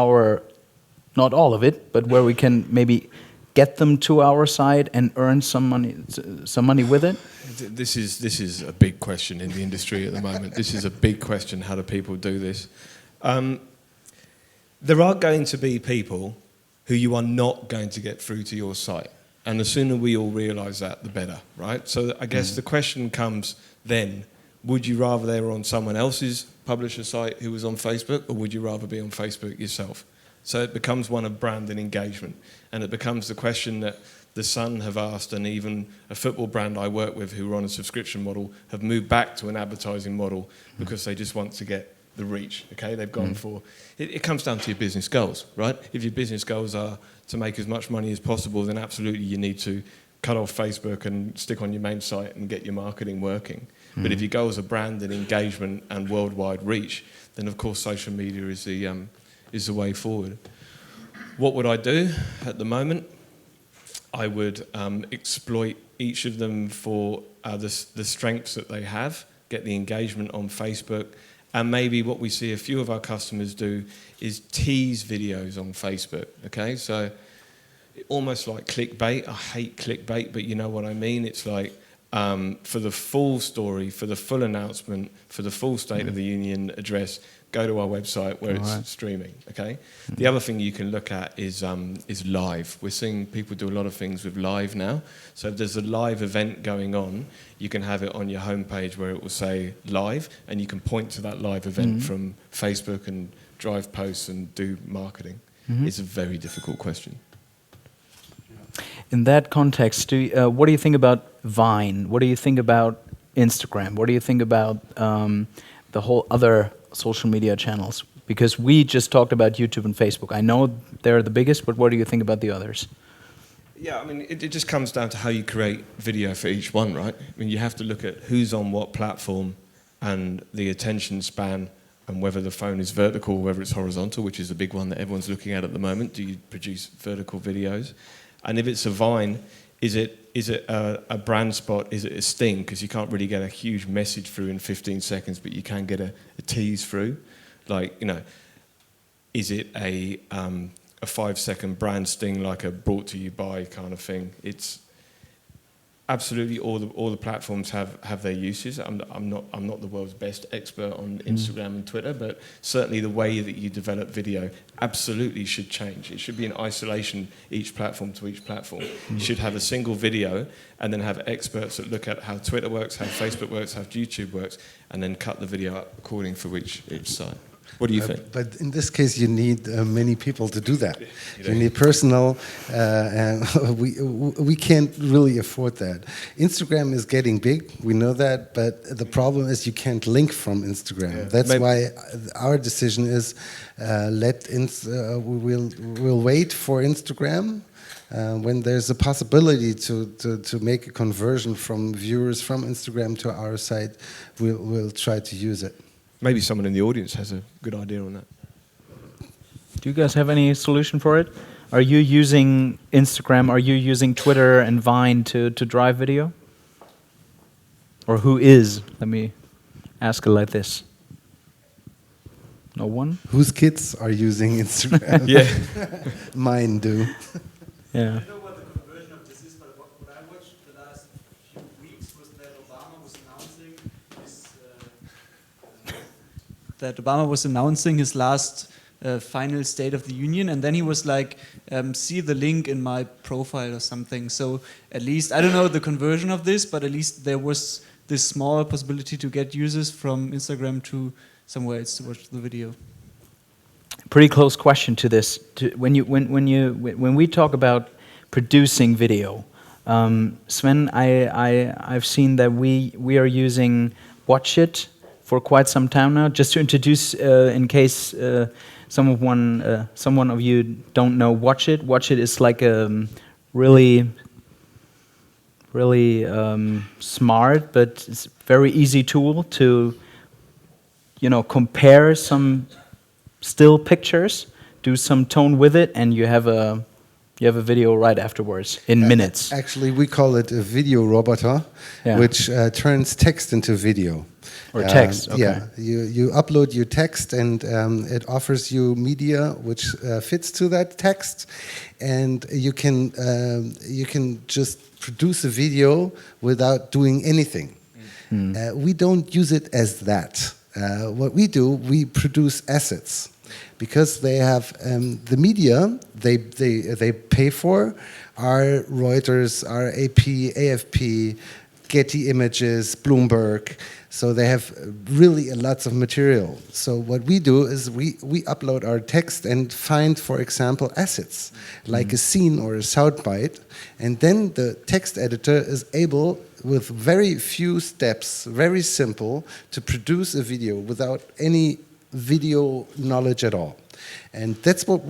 not all of it, but where we can maybe get them to our side and earn some money with it? This is a big question in the industry at the moment. This is a big question. How do people do this? There are going to be people who you are not going to get through to your site. And the sooner we all realise that, the better, right? So I guess the question comes then, would you rather they were on someone else's publisher site who was on Facebook, or would you rather be on Facebook yourself? So it becomes one of brand and engagement. And it becomes the question that The Sun have asked, and even a football brand I work with who are on a subscription model have moved back to an advertising model because they just want to get the reach, okay? They've gone for... It comes down to your business goals, right? If your business goals are to make as much money as possible, then absolutely you need to cut off Facebook and stick on your main site and get your marketing working. But if your goals are brand and engagement and worldwide reach, then of course social media is the way forward. What would I do at the moment? I would exploit each of them for the strengths that they have, get the engagement on Facebook, and maybe what we see a few of our customers do is tease videos on Facebook, okay? So almost like clickbait. I hate clickbait, but you know what I mean. It's like for the full story, for the full announcement, for the full State of the Union address, go to our website where it's streaming, okay? The other thing you can look at is live. We're seeing people do a lot of things with live now. So if there's a live event going on, you can have it on your homepage where it will say live, and you can point to that live event from Facebook and drive posts and do marketing. It's a very difficult question. In that context, what do you think about Vine? What do you think about Instagram? What do you think about the whole other social media channels? Because we just talked about YouTube and Facebook. I know they're the biggest, but what do you think about the others? Yeah, I mean, it just comes down to how you create video for each one, right? I mean, you have to look at who's on what platform and the attention span and whether the phone is vertical or whether it's horizontal, which is the big one that everyone's looking at the moment. Do you produce vertical videos? And if it's a Vine, is it a brand spot? Is it a sting? Because you can't really get a huge message through in 15 seconds, but you can get a tease through. Like, you know, is it a 5-second brand sting, like a brought to you by kind of thing? It's absolutely all the platforms have their uses. I'm not the world's best expert on Instagram and Twitter, but certainly the way that you develop video absolutely should change. It should be in isolation, each platform to each platform. You should have a single video and then have experts that look at how Twitter works, how Facebook works, how YouTube works, and then cut the video up according for each site. What do you think? But in this case, you need many people to do that. You need personal, and we can't really afford that. Instagram is getting big, we know that, but the problem is you can't link from Instagram. Yeah. That's why our decision is we'll wait for Instagram. When there's a possibility to make a conversion from viewers from Instagram to our site, we'll try to use it. Maybe someone in the audience has a good idea on that. Do you guys have any solution for it? Are you using Instagram? Are you using Twitter and Vine to drive video? Or who is? Let me ask it like this. No one? Whose kids are using Instagram? Yeah. Mine do. Yeah. I don't know what the conversion of this is, but what I watched the last few weeks was that Obama was announcing his last final State of the Union, and then he was like, see the link in my profile or something. So at least, I don't know the conversion of this, but at least there was this small possibility to get users from Instagram to somewhere else to watch the video. Pretty close question to this. When we talk about producing video, Sven, I've seen that we are using Watch It for quite some time now. Just to introduce, in case someone of you don't know Watch It. Watch It is like a really smart, but it's very easy tool to, compare some still pictures, do some tone with it, and you have a video right afterwards in minutes. Actually, we call it a video roboter, which turns text into video. Or text, okay. Yeah, you upload your text, and it offers you media which fits to that text, and you can just produce a video without doing anything. We don't use it as that. What we do, we produce assets. because they have the media they pay for are Reuters, are AP, AFP, Getty Images, Bloomberg. So they have really lots of material. So what we do is we upload our text and find, for example, assets, like a scene or a soundbite, and then the text editor is able, with very few steps, very simple, to produce a video without any video knowledge at all. And that's what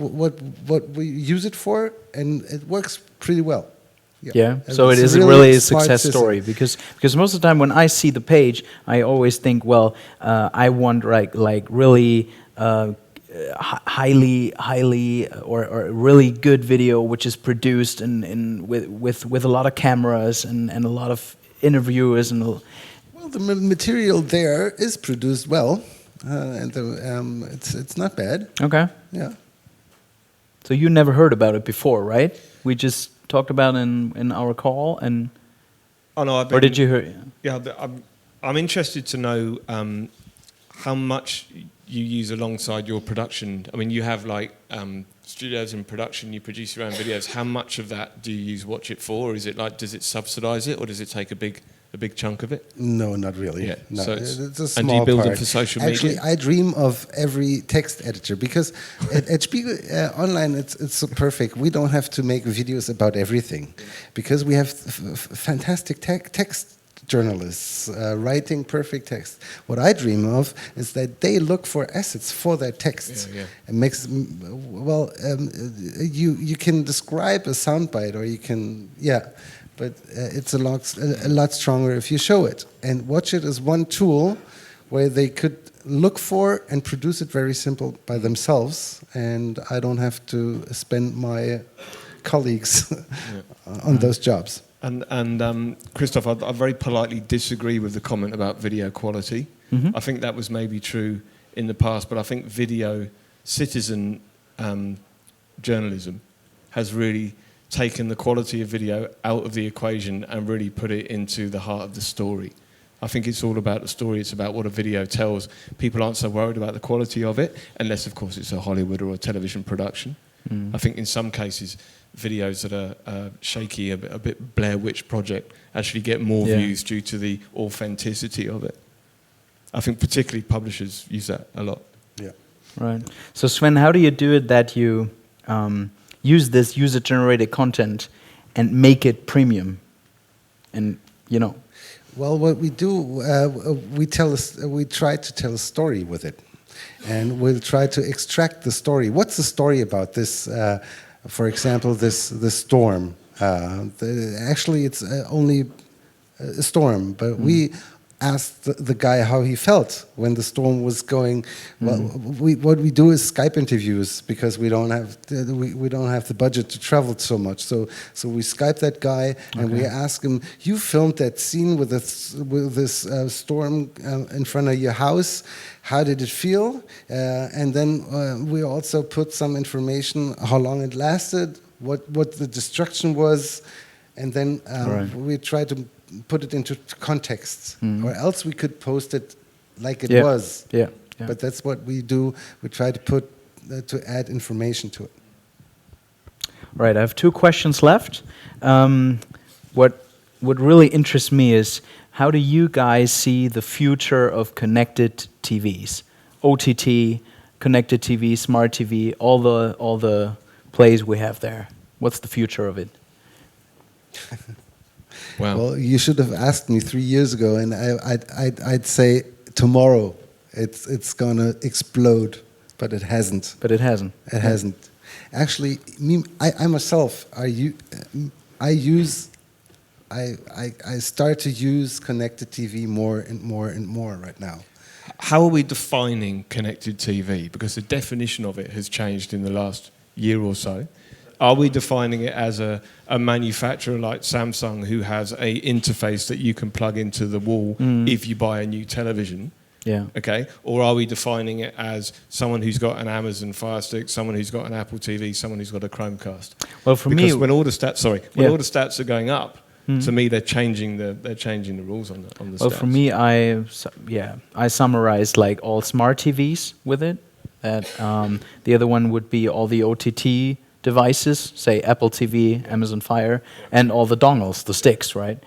we use it for, and it works pretty well. Yeah, And so it it's is really a smart success system. story because most of the time when I see the page, I always think, well, I want like really highly or really good video which is produced in with a lot of cameras and a lot of interviewers and. Well, the material there is produced well, and it's not bad. Okay. Yeah. So you never heard about it before, right? We just talked about in our call, and Oh no, or did you hear? Yeah, I'm interested to know how much you use alongside your production. I mean, you have like studios in production. You produce your own videos. How much of that do you use Watch It for? Or is it like, does it subsidize it, or does it take a big chunk of it? No, not really. Yeah. No, So it's a small and do you build part. them for social Actually, media? I dream of every text editor because at Spiegel Online it's so perfect. We don't have to make videos about everything because we have fantastic text journalists writing perfect text. What I dream of is that they look for assets for their texts. Yeah, yeah. It makes you can describe a soundbite, or you can but it's a lot stronger if you show it. And Watch It is one tool where they could look for and produce it very simple by themselves, and I don't have to spend my colleagues on those jobs. And Christoph, I very politely disagree with the comment about video quality. Mm-hmm. I think that was maybe true in the past, but I think video citizen journalism has really taken the quality of video out of the equation and really put it into the heart of the story. I think it's all about the story. It's about what a video tells. People aren't so worried about the quality of it, unless, of course, it's a Hollywood or a television production. I think in some cases, videos that are shaky, a bit Blair Witch Project, actually get more views due to the authenticity of it. I think particularly publishers use that a lot. Yeah. Right. So Sven, how do you do it that you use this user-generated content and make it premium? And Well, what we do, we try to tell a story with it, and we'll try to extract the story. What's the story about this? For example, this storm. Actually, it's only a storm, but we asked the guy how he felt when the storm was going. Well, what we do is Skype interviews because we don't have the budget to travel so much. So we Skype that guy and we ask him, "You filmed that scene with this storm in front of your house. How did it feel?" And then we also put some information, how long it lasted, what the destruction was, and then we try to put it into context, or else we could post it like it was. Yeah. But that's what we do. We try to to add information to it. Right. I have 2 questions left. What really interests me is, how do you guys see the future of connected TVs, OTT, connected TV, smart TV, all the plays we have there? What's the future of it? Wow. Well, you should have asked me 3 years ago, and I'd say tomorrow it's gonna explode, but it hasn't. But it hasn't. It hasn't. Actually, I myself, I start to use connected TV more and more and more right now. How are we defining connected TV? Because the definition of it has changed in the last year or so. Are we defining it as a manufacturer like Samsung who has a interface that you can plug into the wall if you buy a new television? Yeah. Okay. Or are we defining it as someone who's got an Amazon Fire Stick, someone who's got an Apple TV, someone who's got a Chromecast? Well, for because me, when all the stats, all the stats are going up, to me they're changing the rules on the well, stats. for me, I summarized like all smart TVs with it. That the other one would be all the OTT devices, say Apple TV, Amazon Fire, and all the dongles, the sticks, right?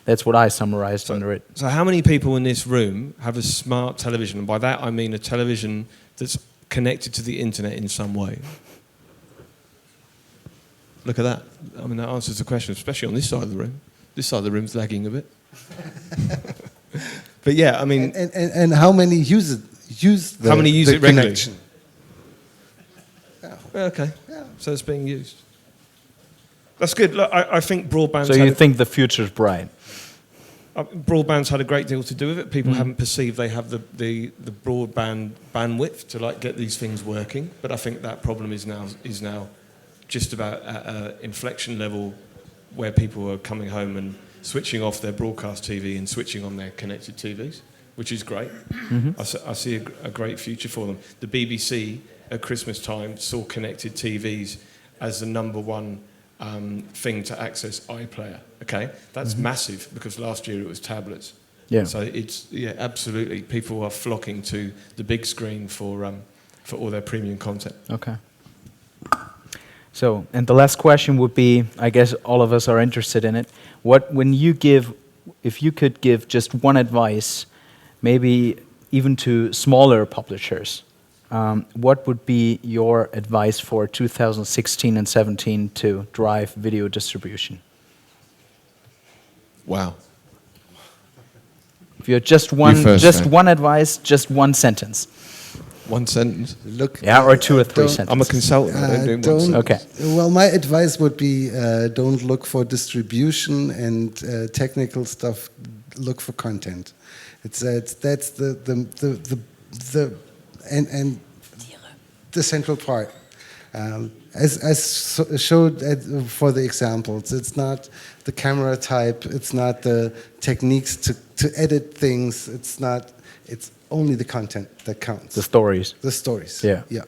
That's what I summarized under it. So how many people in this room have a smart television? And by that I mean a television that's connected to the internet in some way. Look at that. I mean, that answers the question, especially on this side of the room. This side of the room's lagging a bit. But yeah, I mean... And how many use the how many use it regularly? connection? Okay, so it's being used. That's good. Look, I think broadband's... So you think the future's bright? Broadband's had a great deal to do with it. People haven't perceived they have the broadband bandwidth to like get these things working. But I think that problem is now just about at an inflection level where people are coming home and switching off their broadcast TV and switching on their connected TVs, which is great. I see a great future for them. The BBC at Christmas time saw connected TVs as the number one thing to access iPlayer. Okay, that's massive because last year it was tablets. Yeah. So it's absolutely. People are flocking to the big screen for all their premium content. Okay. So, and the last question would be, I guess all of us are interested in it. If you could give just one advice, maybe even to smaller publishers, what would be your advice for 2016 and 17 to drive video distribution? Wow. If you had just one advice, just one sentence. One sentence. Look, or 2 or 3 sentences. I'm a consultant. I don't do one sentence. Okay. Well, my advice would be don't look for distribution and technical stuff. Look for content. That's the central part. As showed for the examples, it's not the camera type. It's not the techniques to edit things. It's only the content that counts. The stories. The stories. Yeah. Yeah.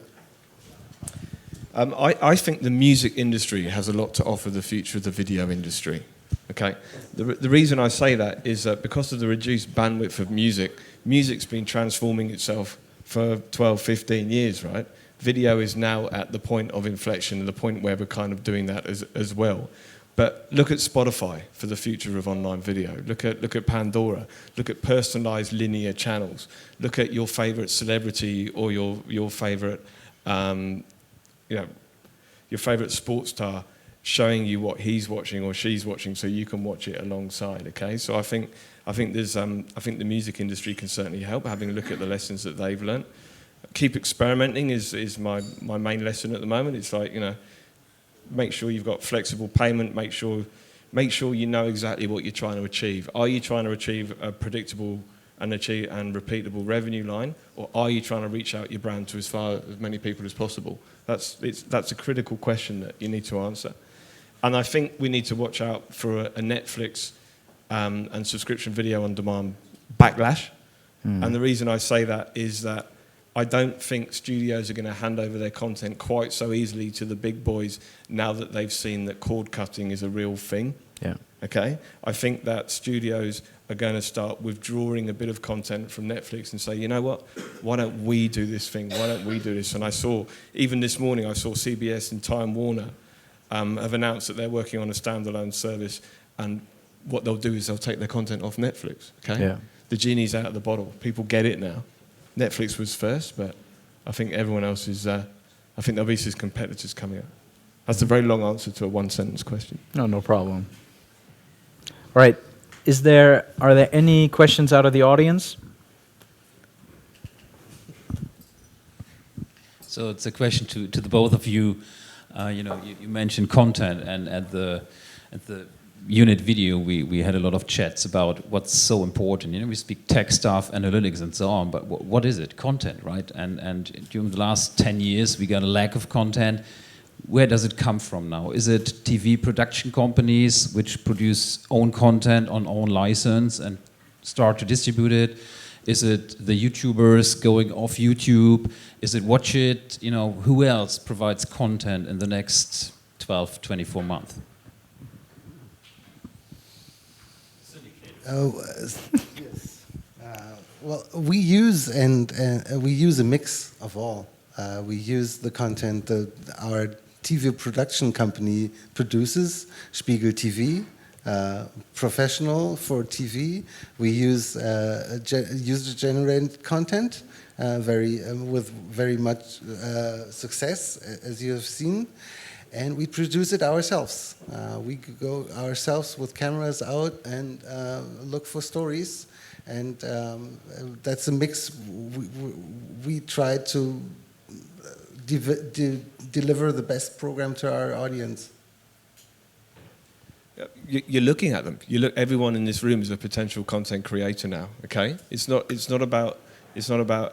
I think the music industry has a lot to offer the future of the video industry. Okay, the reason I say that is that because of the reduced bandwidth of music's been transforming itself for 12, 15 years, right? Video is now at the point of inflection, and the point where we're kind of doing that as well. But look at Spotify for the future of online video. Look at Pandora. Look at personalized linear channels. Look at your favorite celebrity or your favorite your favorite sports star showing you what he's watching or she's watching, so you can watch it alongside. Okay, so I think the music industry can certainly help, having a look at the lessons that they've learnt. Keep experimenting is my main lesson at the moment. It's like, make sure you've got flexible payment. Make sure you know exactly what you're trying to achieve. Are you trying to achieve a predictable and repeatable revenue line, or are you trying to reach out your brand to as many people as possible? That's a critical question that you need to answer. And I think we need to watch out for a Netflix and subscription video on demand backlash. And the reason I say that is that I don't think studios are going to hand over their content quite so easily to the big boys now that they've seen that cord cutting is a real thing. Yeah. Okay? I think that studios are going to start withdrawing a bit of content from Netflix and say, you know what, why don't we do this thing? Why don't we do this? And even this morning, I saw CBS and Time Warner have announced that they're working on a standalone service, and what they'll do is they'll take their content off Netflix. Okay? Yeah. The genie's out of the bottle. People get it now. Netflix was first, but I think everyone else is... I think there'll be some competitors coming up. That's a very long answer to a one-sentence question. No problem. All right. Are there any questions out of the audience? So it's a question to the both of you. You mentioned content, and at the unit video, we had a lot of chats about what's so important. We speak tech stuff, analytics, and so on. But what is it? Content, right? And during the last 10 years, we got a lack of content. Where does it come from now? Is it TV production companies which produce own content on own license and start to distribute it? Is it the YouTubers going off YouTube? Is it Watch It? Who else provides content in the next 12, 24 months? Yes. Well, we use a mix of all. We use the content that our TV production company produces, Spiegel TV, professional for TV. We use user-generated content, with very much success, as you have seen, and we produce it ourselves. We go ourselves with cameras out and look for stories, and that's a mix. We try to deliver the best program to our audience. You're looking at them. Everyone in this room is a potential content creator now. Okay, it's not about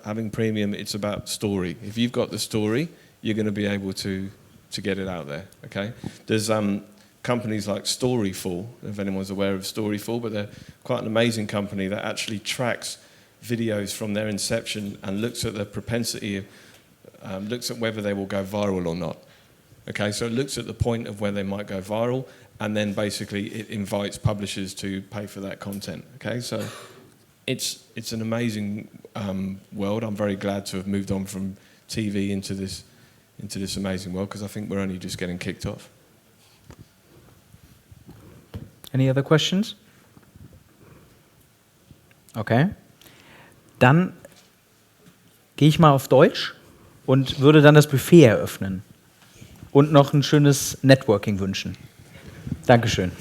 having premium. It's about story. If you've got the story, you're going to be able to get it out there. Okay, there's companies like Storyful. If anyone's aware of Storyful, but they're quite an amazing company that actually tracks videos from their inception and looks at the propensity, looks at whether they will go viral or not. Okay, so it looks at the point of where they might go viral, and then basically it invites publishers to pay for that content. Okay, so it's an amazing world. I'm very glad to have moved on from TV into this amazing world, because I think we're only just getting kicked off. Any other questions? Okay. Dann gehe ich mal auf Deutsch und würde dann das Buffet eröffnen und noch ein schönes Networking wünschen. Dankeschön.